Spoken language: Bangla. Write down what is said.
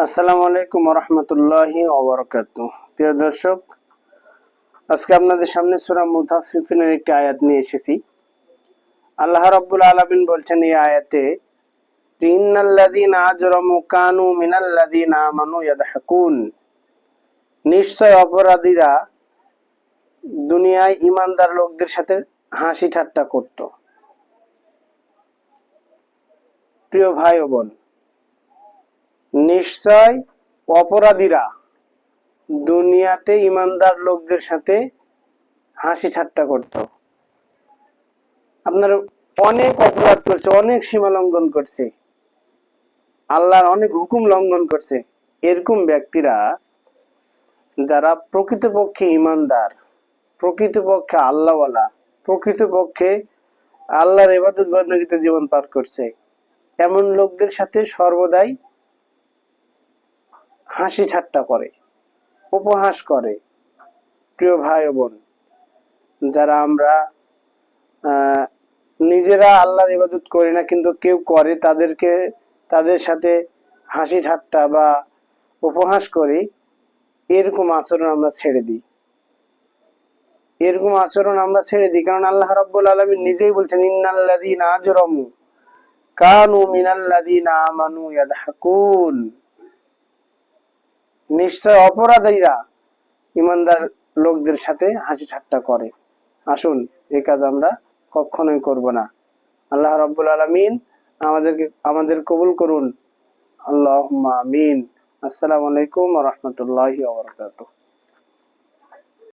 আসসালামু আলাইকুম ওয়া রাহমাতুল্লাহি ওয়া বারাকাতুহু। প্রিয় দর্শক, আজকে আপনাদের সামনে সূরা মুতাফফিফিনের একটি আয়াত নিয়ে এসেছি। আল্লাহ রাব্বুল আলামিন বলছেন এই আয়াতে, ইন্নাল্লাযীনা আজরামু কানু মিনাল্লাযীনা আমানু ইয়াদহাকুন। নিশ্চয় অপরাধীরা দুনিয়ায় ঈমানদার লোকদের সাথে হাসি ঠাট্টা করত। প্রিয় ভাই ও বোন, নিশ্চয় অপরাধীরা দুনিয়াতে ঈমানদার লোকদের সাথে হাসি ঠাট্টা করত। আপনার অনেক অপরাধ করছে, অনেক সীমা লঙ্ঘন করছে, আল্লাহর অনেক হুকুম লঙ্ঘন করছে। এরকম ব্যক্তিরা যারা প্রকৃতপক্ষে ঈমানদার, প্রকৃতপক্ষে আল্লাহওয়ালা, প্রকৃতপক্ষে আল্লাহর ইবাদত বন্দেগীতে জীবন পার করছে, এমন লোকদের সাথে সর্বদাই হাসি ঠাট্টা করে, উপহাস করে। প্রিয় ভাই ও বোন, যারা আমরা নিজেরা আল্লাহর ইবাদত করি না কিন্তু কেউ করে, তাদের সাথে হাসি ঠাট্টা বা উপহাস করি, এরকম আচরণ আমরা ছেড়ে দিই। কারণ আল্লাহ রাব্বুল আলামিন নিজেই বলছেন, ইন্নাল্লাযীনা আজরামু কানু মিনাল্লাযীনা আমানু ইয়াদহাকুন। নিশ্চয় অপরাধীরা ঈমানদার লোকদের সাথে হাসি ঠাট্টা করে। আসুন, এই কাজ আমরা কখনোই করব না। আল্লাহ রাব্বুল আলামিন আমাদের কবুল করুন। আল্লাহুম্মা আমিন। আসসালামু আলাইকুম ওয়া রাহমাতুল্লাহি ওয়া বারাকাতুহু।